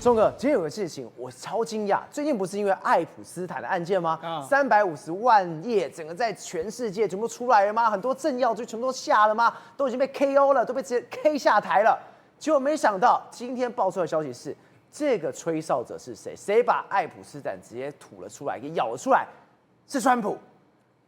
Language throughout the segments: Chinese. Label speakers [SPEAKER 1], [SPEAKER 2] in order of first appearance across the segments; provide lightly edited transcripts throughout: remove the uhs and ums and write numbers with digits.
[SPEAKER 1] 钟哥，今天有个事情我超惊讶，最近不是因为爱普斯坦的案件吗？350万页，整个在全世界全部出来了吗？很多政要就全部都下了吗？都已经被 KO 了，都被直接 K 下台了。结果没想到今天爆出来的消息是，这个吹哨者是谁？谁把爱普斯坦直接吐了出来，给咬了出来？是川普。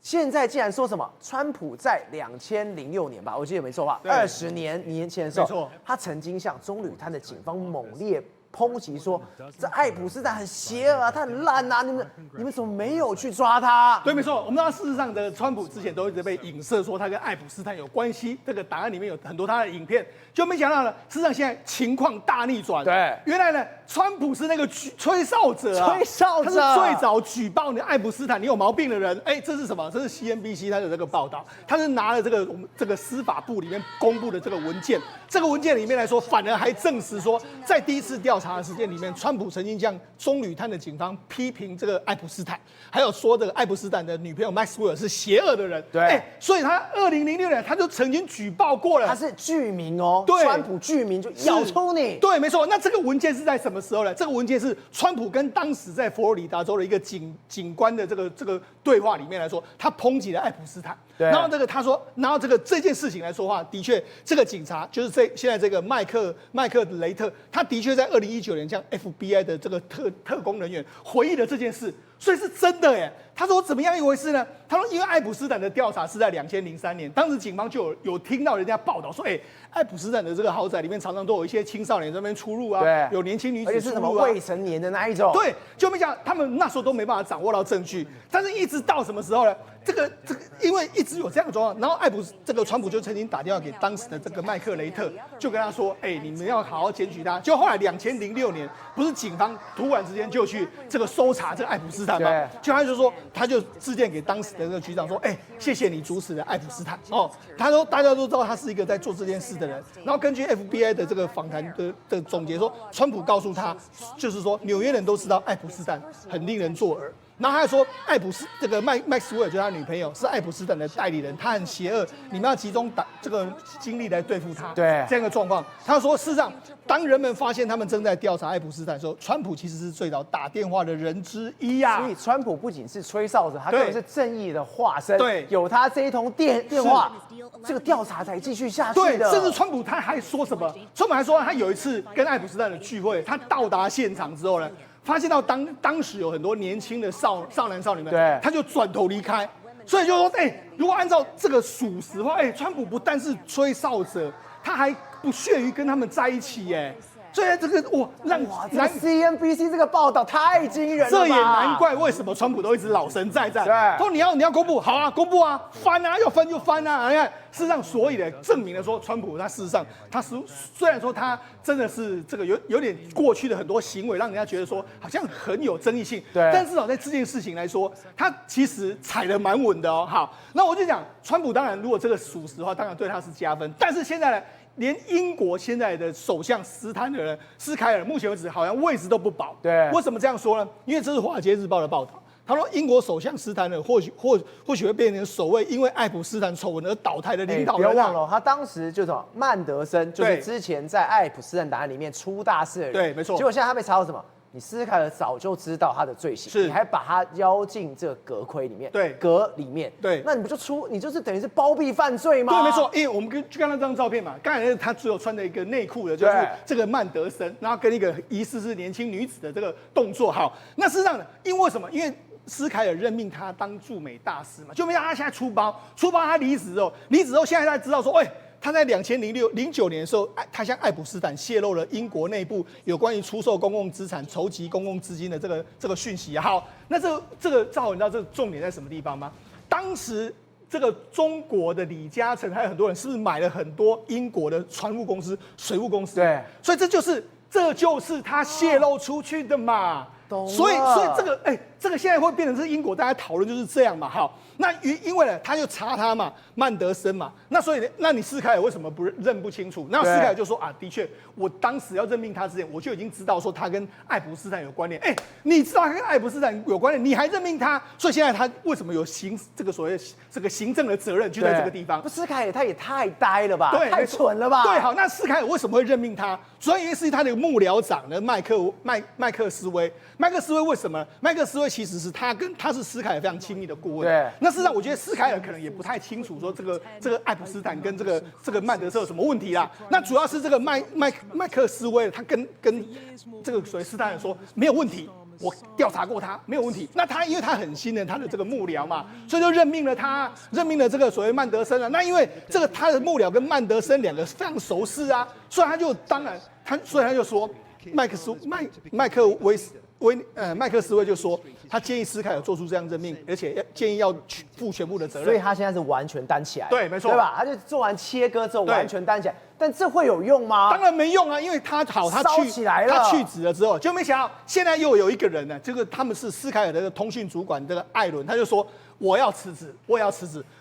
[SPEAKER 1] 现在竟然说什么？川普在2006年吧，我记得没错吧，20年前的时候，他曾经向棕榈滩的警方猛烈抨击说，这爱普斯坦很邪恶啊，他很烂啊，你们怎么没有去抓他？
[SPEAKER 2] 对，没错，我们知道事实上的川普之前都一直被影射说他跟爱普斯坦有关系，这个档案里面有很多他的影片，就没想到呢，事实上现在情况大逆转。
[SPEAKER 1] 对，
[SPEAKER 2] 原来呢，川普是那个吹哨者啊，
[SPEAKER 1] 吹哨者，
[SPEAKER 2] 他是最早举报你爱普斯坦你有毛病的人。哎，这是什么？这是 CNBC 他的这个报道，他是拿了我们这个司法部里面公布的这个文件，这个文件里面来说，反而还证实说，在第一次调查的时间里面，川普曾经向棕榈滩的警方批评这个爱普斯坦，还有说这个爱普斯坦的女朋友 Maxwell 是邪恶的人。
[SPEAKER 1] 对，
[SPEAKER 2] 所以他2006年他就曾经举报过了，
[SPEAKER 1] 他是剧名哦，
[SPEAKER 2] 对，
[SPEAKER 1] 川普剧名就咬出你。
[SPEAKER 2] 对，没错。那这个文件是在什么时候呢？这个文件是川普跟当时在佛罗里达州的一个警官的这个对话里面来说，他抨击了爱普斯坦。然后他说，然后这件事情来说话，的确，这个警察就是现在这个麦克雷特，他的确在2019年向 FBI 的这个特工人员回忆了这件事，所以是真的耶。他说怎么样一回事呢？他说因为爱普斯坦的调查是在2003年，当时警方就有听到人家报道说，爱普斯坦的这个豪宅里面常常都有一些青少年在那边出入啊，有年轻女子出入啊，而且
[SPEAKER 1] 是什么未成年的那一种。
[SPEAKER 2] 对，就没想他们那时候都没办法掌握到证据，但是一直到什么时候呢？这个，因为一直有这样的状况，然后川普就曾经打电话给当时的这个麦克雷特，就跟他说，你们要好好检举他。就后来2006年，不是警方突然之间就去这个搜查这个爱普斯坦吗？就他就说，他就致电给当时的这个局长说，谢谢你主使了爱普斯坦哦。他说大家都知道他是一个在做这件事的人，然后根据 FBI 的这个访谈的总结说，川普告诉他，就是说纽约人都知道爱普斯坦很令人作恶。然后他还说，这个麦斯威尔就是他女朋友，是爱普斯坦的代理人，他很邪恶，你们要集中这个精力来对付他。
[SPEAKER 1] 对，
[SPEAKER 2] 这样的状况，他说，事实上，当人们发现他们正在调查爱普斯坦的时候，川普其实是最早打电话的人之一啊。
[SPEAKER 1] 所以川普不仅是吹哨者，他根本是正义的化身。
[SPEAKER 2] 对，
[SPEAKER 1] 有他这一通电话，这个调查才继续下去的。
[SPEAKER 2] 对，甚至川普他还说什么？川普还说他有一次跟爱普斯坦的聚会，他到达现场之后呢，发现到当时有很多年轻的少男少女们，
[SPEAKER 1] 对，
[SPEAKER 2] 他就转头离开。所以就说，如果按照这个属实的话，川普不但是吹哨者，他还不屑于跟他们在一起，所以这个
[SPEAKER 1] 这个 CNBC 这个报道太惊人了吧，
[SPEAKER 2] 这也难怪为什么川普都一直老神在在。
[SPEAKER 1] 对，
[SPEAKER 2] 说你要公布，好啊，公布啊，翻啊，要翻就翻啊。你看，事实上，所以的证明了说，川普他事实上他虽然说他真的是这个有点过去的很多行为，让人家觉得说好像很有争议性，
[SPEAKER 1] 对，
[SPEAKER 2] 但至少在这件事情来说，他其实踩得蛮稳的哦。好，那我就讲，川普当然如果这个属实的话，当然对他是加分，但是现在呢？连英国现在的首相斯凯尔，目前为止好像位置都不保。
[SPEAKER 1] 对，
[SPEAKER 2] 为什么这样说呢？因为这是《华尔街日报》的报道，他说英国首相斯坦尔或许会变成首位因为爱普斯坦丑闻而倒台的领导人。
[SPEAKER 1] 不要忘了，他当时就是曼德森，就是之前在爱普斯坦档案里面出大事的人。
[SPEAKER 2] 对，没错。
[SPEAKER 1] 结果现在他被查到什么？你斯凯尔早就知道他的罪行，你还把他邀进这个阁盔里面，
[SPEAKER 2] 对，
[SPEAKER 1] 阁里面，
[SPEAKER 2] 对，
[SPEAKER 1] 那你你就是等于是包庇犯罪吗？
[SPEAKER 2] 对，没错，因为我们去看到这张照片嘛，刚才他只有穿着一个内裤的，就是这个曼德森，然后跟一个疑似是年轻女子的这个动作。好，那事实上呢，因为什么？因为斯凯尔任命他当驻美大使嘛，就没想他现在出包他离职之后，现在才知道说，他在2009年的时候，他向爱普斯坦泄露了英国内部有关于出售公共资产、筹集公共资金的这个讯息。好，那这个赵宏，你知道这个重点在什么地方吗？当时这个中国的李嘉诚还有很多人是不是买了很多英国的船务公司、水务公司？
[SPEAKER 1] 对，
[SPEAKER 2] 所以这就是他泄露出去的嘛。所以这个现在会变成是英国大家讨论就是这样嘛。好，那因为呢，他就查他嘛，曼德森嘛，那所以那你斯凯尔为什么不认不清楚？那斯凯尔就说啊，的确，我当时要任命他之前，我就已经知道说他跟爱普斯坦有关联。你知道他跟爱普斯坦有关联，你还任命他，所以现在他为什么有这个所谓这个行政的责任就在这个地方？
[SPEAKER 1] 斯凯尔他也太呆了吧，
[SPEAKER 2] 对，
[SPEAKER 1] 太蠢了吧？
[SPEAKER 2] 对，好，那斯凯尔为什么会任命他？主要原因是他的幕僚长呢，麦克斯威。麦克斯威为什么？麦克斯威其实是他是斯凯尔非常亲密的顾问。
[SPEAKER 1] 对，
[SPEAKER 2] 那事实上我觉得斯凯尔可能也不太清楚说这个爱普斯坦跟这个曼德森有什么问题啦。那主要是这个麦克斯威他跟这个所谓斯坦尔说没有问题。我调查过他，没有问题。那他因为他很信任他的这个幕僚嘛，所以就任命了这个所谓曼德森了。那因为这个他的幕僚跟曼德森两个非常熟识啊，所以他就说麦克斯威就说，他建议斯凯尔做出这样任命，而且建议要负全部的责任。
[SPEAKER 1] 所以他现在是完全担起来，
[SPEAKER 2] 对，没错，
[SPEAKER 1] 对吧？他就做完切割之后完全担起来，但这会有用吗？
[SPEAKER 2] 当然没用啊，因为他
[SPEAKER 1] 起来了，
[SPEAKER 2] 他去职了之后，就没想到现在又有一个人呢，这个他们是斯凯尔的通讯主管这个艾伦，他就说我要辞职。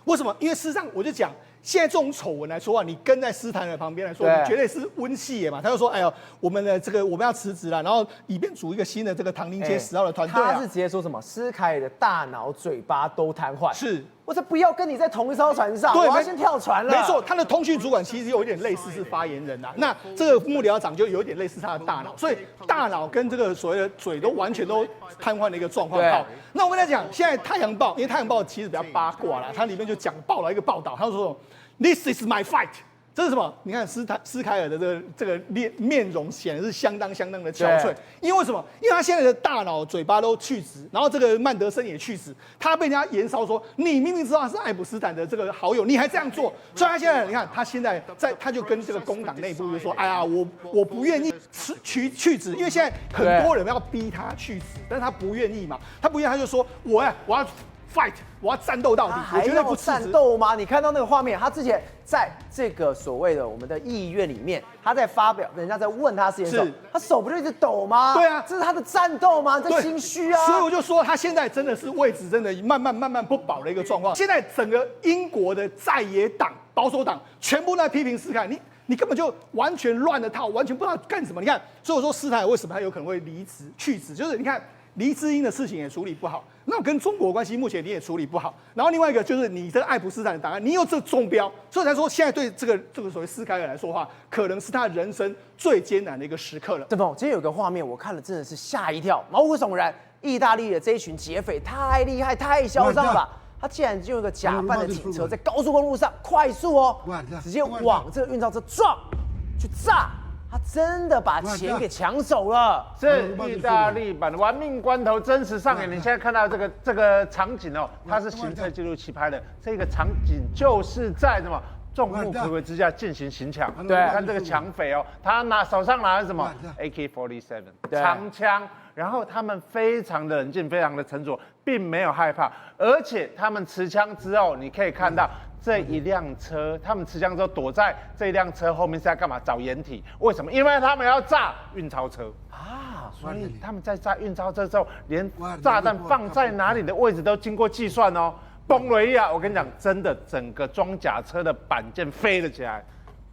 [SPEAKER 2] 为什么？因为事实上我就讲。现在这种丑闻来说啊，你跟在斯坦尔旁边来说，你绝对是温系耶嘛。他就说：“哎呦，我们要辞职了，然后以便组一个新的这个唐宁街10号的团队啊。”
[SPEAKER 1] 他是直接说什么？斯凯尔的大脑、嘴巴都瘫痪。
[SPEAKER 2] 是，
[SPEAKER 1] 我才不要跟你在同一艘船上，我要先跳船了。
[SPEAKER 2] 没错，他的通讯主管其实有一点类似是发言人啊。那这个幕僚长就有点类似他的大脑，所以大脑跟这个所谓的嘴都完全都瘫痪的一个状况。好，那我跟他讲，现在《太阳报》，因为《太阳报》其实比较八卦啦，它里面就报了一个报道，他说。This is my fight， 这是什么？你看斯凯尔的这个面容显然是相当的憔悴，因为什么？因为他现在的大脑、嘴巴都去职，然后这个曼德森也去职，他被人家延烧说，你明明知道他是爱普斯坦的这个好友，你还这样做，所以他现在你看，他现在他就跟这个工党内部就说，哎呀，我不愿意去职，因为现在很多人要逼他去职，但是他不愿意嘛，他就说我要fight， 我要战斗到底，我绝对不
[SPEAKER 1] 战斗吗？你看到那个画面，他之前在这个所谓的我们的议院里面，他在发表，人家在问他事情的时候，他手不就一直抖吗？
[SPEAKER 2] 对啊，
[SPEAKER 1] 这是他的战斗吗？这心虚啊！
[SPEAKER 2] 所以我就说，他现在真的是位置真的慢慢不保的一个状况。现在整个英国的在野党、保守党全部在批评斯凯尔，你根本就完全乱了套，完全不知道干什么。你看，所以我说斯凯尔为什么他有可能会去职，就是你看。黎智英的事情也处理不好，那跟中国关系目前你也处理不好，然后另外一个就是你这个爱普斯坦的档案，你有这中标，所以才说现在对这个所谓斯凯尔来说的话，可能是他人生最艰难的一个时刻了。
[SPEAKER 1] 对不？今天有个画面我看了真的是吓一跳，毛骨悚然。意大利的这一群劫匪太厉害、太嚣张了吧！他竟然就用一个假扮的警车在高速公路上快速直接往这个运钞车撞去炸。他真的把钱给抢走了，
[SPEAKER 3] 是意大利版的《玩命关头》真实上演。你现在看到这个场景哦，它是行车记录器拍的。这个场景就是在什么众目睽睽之下进行行抢。对，看这个抢匪哦，他手上拿的什么 AK-47 长枪，然后他们非常的冷静，非常的沉着，并没有害怕，而且他们持枪之后，你可以看到。这一辆车，他们持枪之后躲在这一辆车后面是在干嘛？找掩体。为什么？因为他们要炸运钞车啊，所以他们在炸运钞车之后，连炸弹放在哪里的位置都经过计算哦。崩了一下，我跟你讲，真的，整个装甲车的板件飞了起来。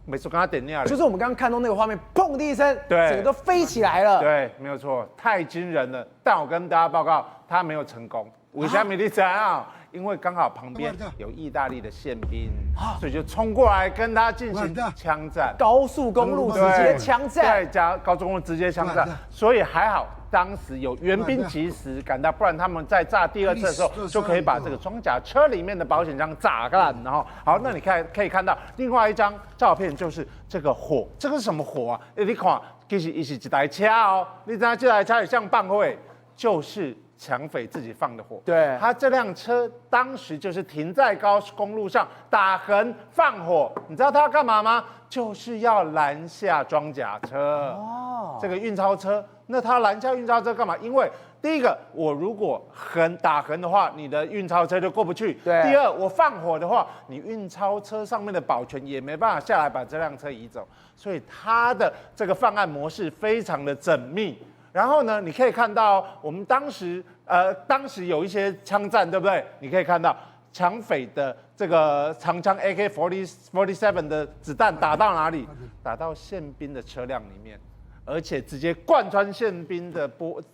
[SPEAKER 3] 没错，刚刚点亮了，
[SPEAKER 1] 就是我们刚刚看到那个画面，砰的一声，
[SPEAKER 3] 对，
[SPEAKER 1] 整个都飞起来了。
[SPEAKER 3] 对，没有错，太惊人了。但我跟大家报告，他没有成功。为什么你知道？因为刚好旁边有意大利的宪兵，所以就冲过来跟他进行枪战。
[SPEAKER 1] 高速公路直接枪战，
[SPEAKER 3] 对，加高速公路直接枪战，所以还好当时有援兵及时赶到，不然他们在炸第二次的时候就可以把这个装甲车里面的保险箱炸烂。然后，好，那你可以看到另外一张照片，就是这个火，这个是什么火啊？你看，其实是一台车哦，你知道这台车也像棒会，就是抢匪自己放的火。
[SPEAKER 1] 对，
[SPEAKER 3] 他这辆车当时就是停在高速公路上打横放火，你知道他要干嘛吗？就是要拦下装甲车。哦，这个运钞车，那他拦下运钞车干嘛？因为第一个，我如果打横的话，你的运钞车就过不去。
[SPEAKER 1] 对。
[SPEAKER 3] 第二，我放火的话，你运钞车上面的保全也没办法下来把这辆车移走。所以他的这个犯案模式非常的缜密。然后呢，你可以看到我们当时有一些枪战，对不对？你可以看到抢匪的这个长枪 AK-47的子弹打到哪里？打到宪兵的车辆里面，而且直接贯穿宪兵的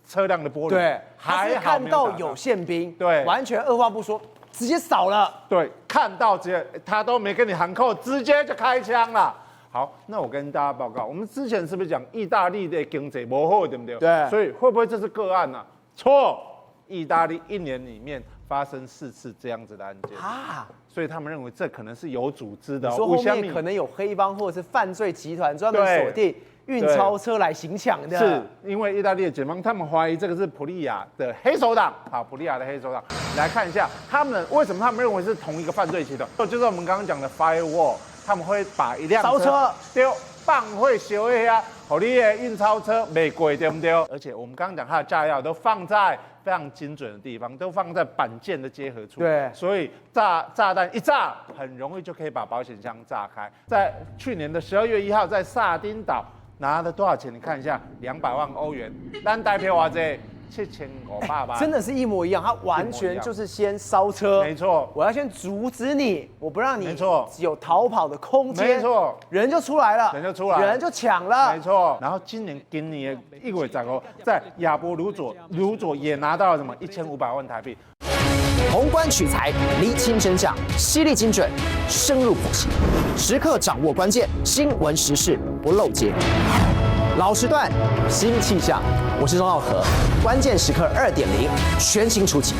[SPEAKER 3] 车辆的玻璃。
[SPEAKER 1] 对，他是看到
[SPEAKER 3] 有
[SPEAKER 1] 有宪兵，
[SPEAKER 3] 对，
[SPEAKER 1] 完全二话不说，直接扫了。
[SPEAKER 3] 对，看到直接他都没跟你喊扣，直接就开枪了。好，那我跟大家报告，我们之前是不是讲意大利的经济不好，对不对？
[SPEAKER 1] 对。
[SPEAKER 3] 所以会不会这是个案呢？错，意大利1年里面发生4次这样子的案件啊，所以他们认为这可能是有组织的。
[SPEAKER 1] 说后面可能有黑帮或者是犯罪集团专门锁定运钞车来行抢的。
[SPEAKER 3] 是因为意大利的检方他们怀疑这个是普利亚的黑手党，好，普利亚的黑手党。来看一下他们为什么他们认为是同一个犯罪集团，就是我们刚刚讲的 firewall。他们会把一辆
[SPEAKER 1] 烧车
[SPEAKER 3] 丢放会修一下，好你的运钞车没贵，对不对？而且我们刚刚讲它的炸药都放在非常精准的地方，都放在板件的结合处。
[SPEAKER 1] 对，
[SPEAKER 3] 所以炸弹一炸，很容易就可以把保险箱炸开。在去年的12月1号，在萨丁岛拿了多少钱？你看一下，200万欧元。咱代表话这7500万，
[SPEAKER 1] 真的是一模一样，他完全就是先烧车，
[SPEAKER 3] 没错，
[SPEAKER 1] 我要先阻止你，我不让你
[SPEAKER 3] 没错
[SPEAKER 1] 有逃跑的空间，
[SPEAKER 3] 没错，
[SPEAKER 1] 人就出来了，人就抢了，
[SPEAKER 3] 没错。然后今年1月15日，在亚波鲁佐也拿到了什么1500万台币。
[SPEAKER 1] 宏观取材，厘清真相，犀利精准，深入剖析，时刻掌握关键，新闻时事不漏接。老时段，新气象，我是钟浩和，关键时刻2.0，全新出击。